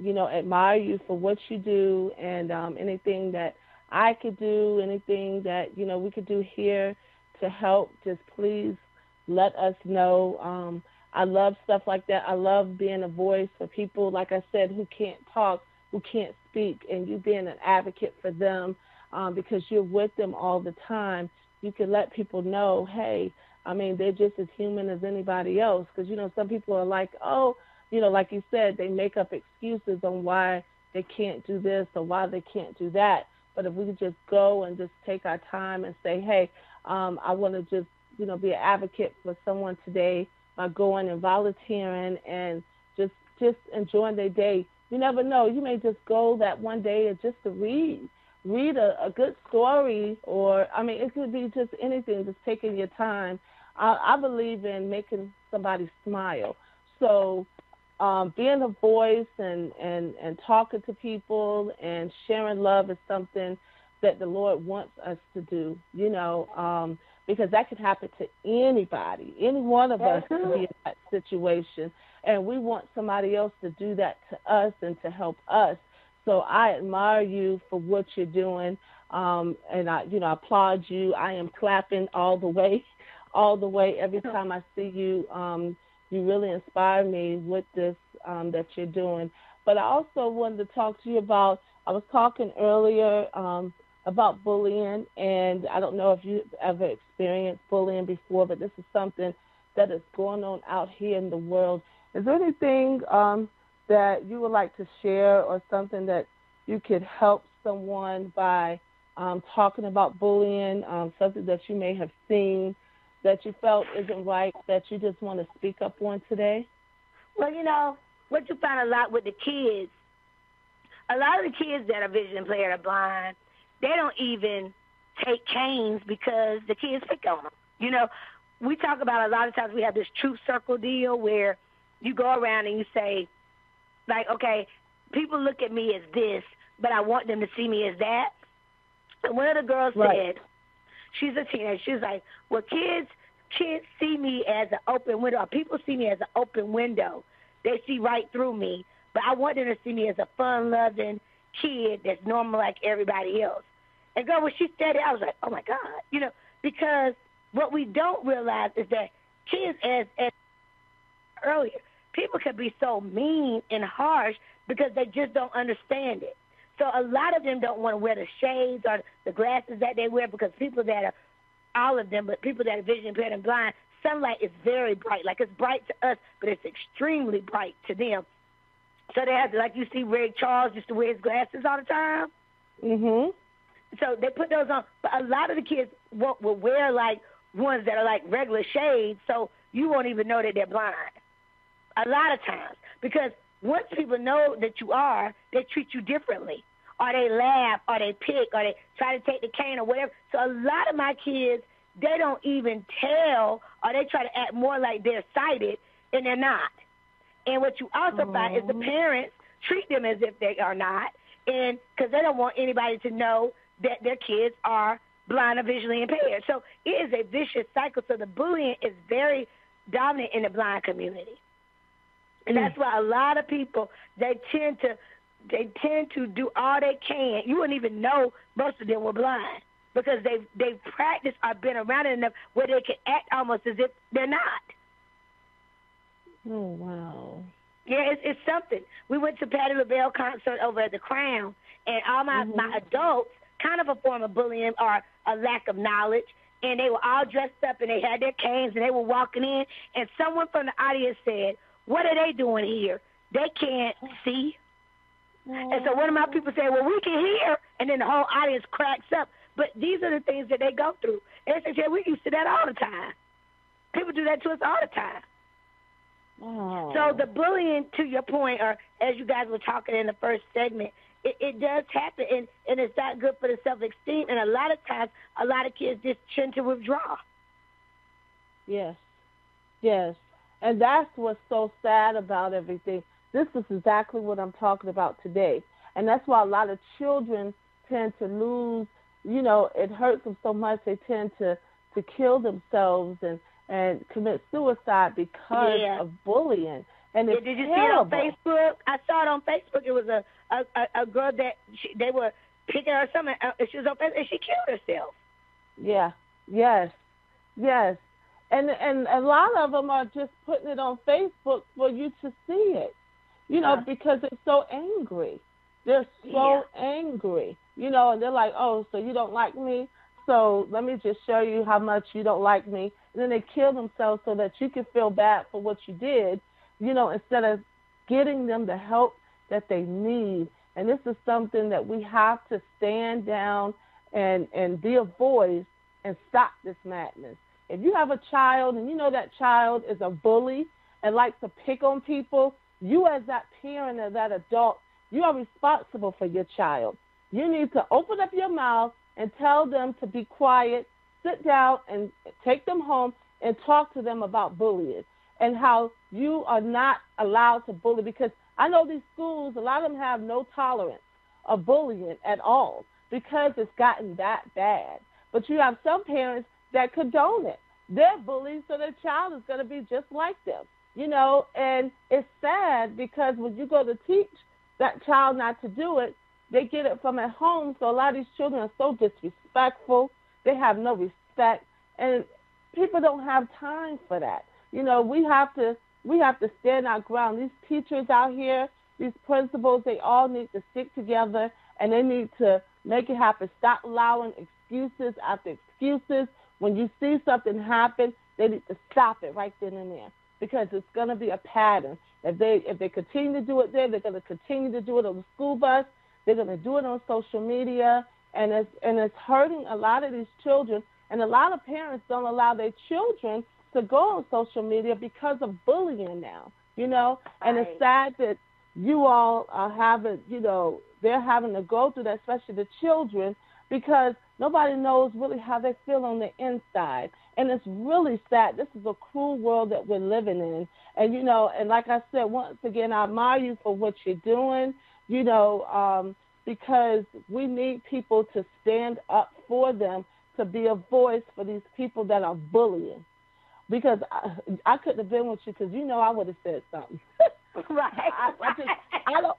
Speaker 1: you know, admire you for what you do, and anything that I could do, anything that, you know, we could do here to help, just please let us know. I love stuff like that. I love being a voice for people, like I said, who can't talk, who can't speak, and you being an advocate for them because you're with them all the time. You can let people know, hey, I mean, they're just as human as anybody else, because, you know, some people are like, oh, you know, like you said, they make up excuses on why they can't do this or why they can't do that. But if we could just go and just take our time and say, hey, I want to just, you know, be an advocate for someone today by going and volunteering and just enjoying their day. You never know. You may just go that one day and just to read a good story, or, I mean, it could be just anything, just taking your time. I believe in making somebody smile. So being a voice and talking to people and sharing love is something that the Lord wants us to do, you know, because that could happen to anybody. Any one of us can be in that situation, and we want somebody else to do that to us and to help us. So I admire you for what you're doing, and I, you know, applaud you. I am clapping all the way every time I see you. You really inspire me with this that you're doing. But I also wanted to talk to you about, I was talking earlier about bullying, and I don't know if you've ever experienced bullying before, but this is something that is going on out here in the world. Is there anything that you would like to share, or something that you could help someone by talking about bullying, something that you may have seen that you felt isn't right, that you just want to speak up on today?
Speaker 4: Well, you know, what you find a lot with the kids, a lot of the kids that are vision impaired or blind, they don't even take canes because the kids pick on them. You know, we talk about a lot of times we have this truth circle deal where you go around and you say, like, okay, people look at me as this, but I want them to see me as that. And one of the girls said, she's a teenager, she was like, well, kids see me as an open window, or people see me as an open window. They see right through me, but I want them to see me as a fun-loving kid that's normal like everybody else. And girl, when she said it, I was like, oh, my God. You know, because what we don't realize is that kids, as earlier, people can be so mean and harsh because they just don't understand it. So a lot of them don't want to wear the shades or the glasses that they wear, because people that are, all of them, but people that are vision impaired and blind, sunlight is very bright. Like, it's bright to us, but it's extremely bright to them. So they have to, like you see Ray Charles used to wear his glasses all the time.
Speaker 1: Mm-hmm.
Speaker 4: So they put those on. But a lot of the kids will wear, like, ones that are like regular shades, so you won't even know that they're blind. A lot of times. Because once people know that you are, they treat you differently. Or they laugh, or they pick, or they try to take the cane or whatever. So a lot of my kids, they don't even tell, or they try to act more like they're sighted, and they're not. And what you also find is the parents treat them as if they are not, and because they don't want anybody to know that their kids are blind or visually impaired. So it is a vicious cycle. So the bullying is very dominant in the blind community. And that's why a lot of people, they tend to do all they can. You wouldn't even know most of them were blind because they've practiced or been around it enough where they can act almost as if they're not.
Speaker 1: Oh, wow.
Speaker 4: Yeah, it's something. We went to Patti LaBelle concert over at the Crown, and all my adults, kind of a form of bullying or a lack of knowledge, and they were all dressed up and they had their canes and they were walking in, and someone from the audience said, "What are they doing here? They can't see." And so one of my people said, "Well, we can hear," and then the whole audience cracks up. But these are the things that they go through. And they say, "Yeah, we're used to that all the time. People do that to us all the time."
Speaker 1: Wow.
Speaker 4: So the bullying, to your point, or as you guys were talking in the first segment, it does happen, and it's not good for the self-esteem. And a lot of times, a lot of kids just tend to withdraw.
Speaker 1: Yes. Yes. And that's what's so sad about everything. This is exactly what I'm talking about today. And that's why a lot of children tend to lose, it hurts them so much they tend to kill themselves and commit suicide because of bullying. And it's
Speaker 4: did you
Speaker 1: terrible.
Speaker 4: see it on Facebook? I saw it on Facebook. It was a girl that they were picking her or something. She was on Facebook, and she killed herself.
Speaker 1: Yeah. Yes. Yes. And a lot of them are just putting it on Facebook for you to see it, because they're so angry. They're so angry, and they're like, "Oh, so you don't like me? So let me just show you how much you don't like me." And then they kill themselves so that you can feel bad for what you did, instead of getting them the help that they need. And this is something that we have to stand down and be a voice and stop this madness. If you have a child and you know that child is a bully and likes to pick on people, you as that parent or that adult, you are responsible for your child. You need to open up your mouth and tell them to be quiet, sit down and take them home and talk to them about bullying and how you are not allowed to bully, because I know these schools, a lot of them have no tolerance of bullying at all because it's gotten that bad. But you have some parents that condone it. They're bullies, so their child is going to be just like them, and it's sad because when you go to teach that child not to do it, they get it from at home. So a lot of these children are so disrespectful. They have no respect, and people don't have time for that. We have to stand our ground. These teachers out here, these principals, they all need to stick together, and they need to make it happen. Stop allowing excuses after excuses. When you see something happen, they need to stop it right then and there, because it's going to be a pattern. If they continue to do it there, they're going to continue to do it on the school bus. They're going to do it on social media, and it's hurting a lot of these children. And a lot of parents don't allow their children to go on social media because of bullying now, And it's sad that you all are having, they're having to go through that, especially the children, because nobody knows really how they feel on the inside. And it's really sad. This is a cruel world that we're living in. And, and like I said, once again, I admire you for what you're doing, because we need people to stand up for them, to be a voice for these people that are bullying. Because I couldn't have been with you because, I would have said something.
Speaker 4: Right.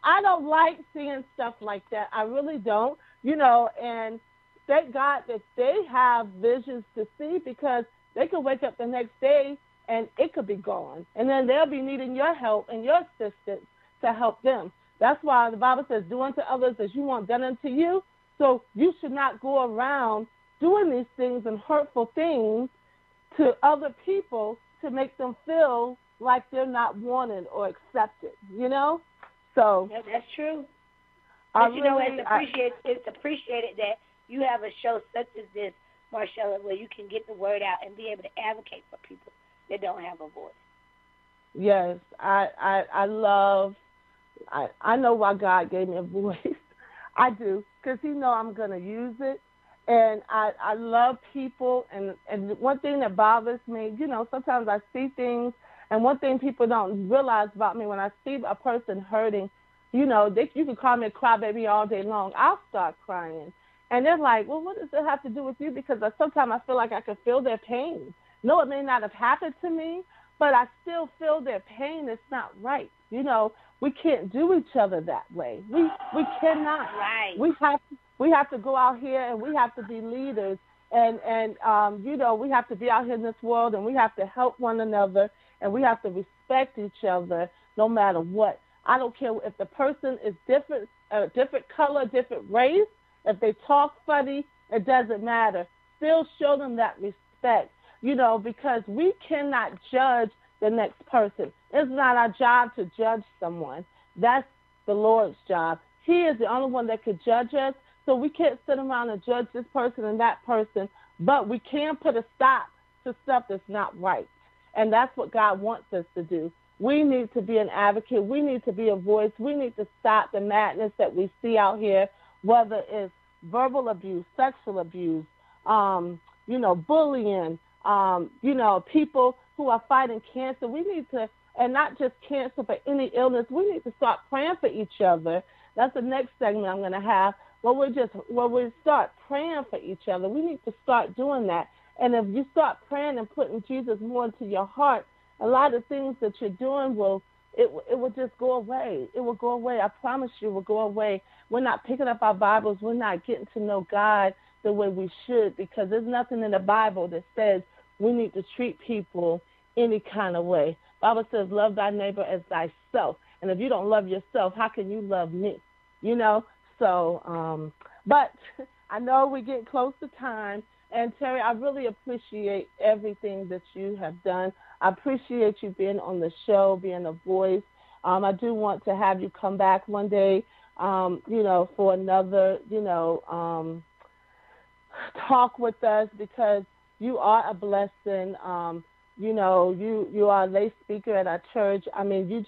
Speaker 1: I don't like seeing stuff like that. I really don't, and thank God that they have visions to see, because they could wake up the next day and it could be gone. And then they'll be needing your help and your assistance to help them. That's why the Bible says, do unto others as you want done unto you. So you should not go around doing these things and hurtful things to other people to make them feel like they're not wanted or accepted, So
Speaker 4: yeah, that's true.
Speaker 1: But
Speaker 4: it's appreciated that you have a show such as this, Marcella, where you can get the word out and be able to advocate for people that don't have a voice.
Speaker 1: Yes, I love. I know why God gave me a voice. I do, because He know I'm gonna use it, and I love people. And one thing that bothers me, sometimes I see things, and one thing people don't realize about me when I see a person hurting, you can call me a crybaby all day long. I'll start crying, and they're like, "Well, what does it have to do with you?" Because sometimes I feel like I can feel their pain. No, it may not have happened to me, but I still feel their pain. It's not right. We can't do each other that way. We cannot.
Speaker 4: Right.
Speaker 1: We have to go out here and we have to be leaders, and we have to be out here in this world, and we have to help one another, and we have to respect each other no matter what. I don't care if the person is different color, different race. If they talk funny, it doesn't matter. Still show them that respect, because we cannot judge the next person. It's not our job to judge someone. That's the Lord's job. He is the only one that could judge us, so we can't sit around and judge this person and that person, but we can put a stop to stuff that's not right. And that's what God wants us to do. We need to be an advocate. We need to be a voice. We need to stop the madness that we see out here, whether it's verbal abuse, sexual abuse, bullying, people who are fighting cancer. We need to, and not just cancer, but any illness, we need to start praying for each other. That's the next segment I'm going to have, where we start praying for each other. We need to start doing that. And if you start praying and putting Jesus more into your heart, a lot of things that you're doing will just go away. It will go away. I promise you it will go away. We're not picking up our Bibles. We're not getting to know God the way we should, because there's nothing in the Bible that says we need to treat people any kind of way. The Bible says, love thy neighbor as thyself. And if you don't love yourself, how can you love me? So, but I know we're getting close to time. And, Terry, I really appreciate everything that you have done. I appreciate you being on the show, being a voice. I do want to have you come back one day, for another, talk with us, because you are a blessing. You are a lay speaker at our church. I mean, you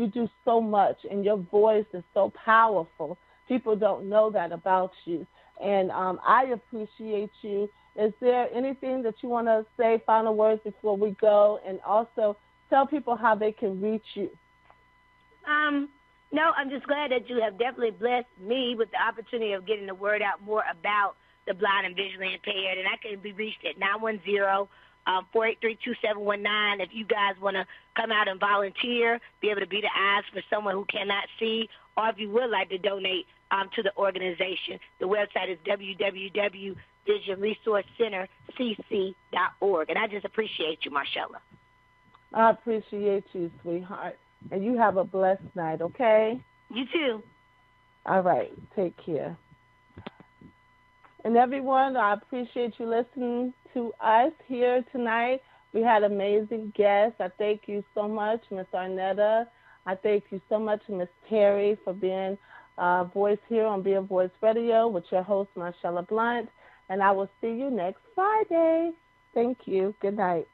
Speaker 1: do so much, and your voice is so powerful. People don't know that about you. And I appreciate you. Is there anything that you want to say, final words before we go? And also tell people how they can reach you.
Speaker 4: No, I'm just glad that you have definitely blessed me with the opportunity of getting the word out more about the blind and visually impaired. And I can be reached at 910-483-2719 if you guys want to come out and volunteer, be able to be the eyes for someone who cannot see, or if you would like to donate to the organization. The website is www.visionresourcecentercc.org. And I just appreciate you, Marcella.
Speaker 1: I appreciate you, sweetheart. And you have a blessed night, okay?
Speaker 4: You too.
Speaker 1: All right. Take care. And everyone, I appreciate you listening to us here tonight. We had amazing guests. I thank you so much, Miss Arnetta. I thank you so much, Miss Terry, for being a voice here on Be a Voice Radio with your host, Marcella Blunt. And I will see you next Friday. Thank you. Good night.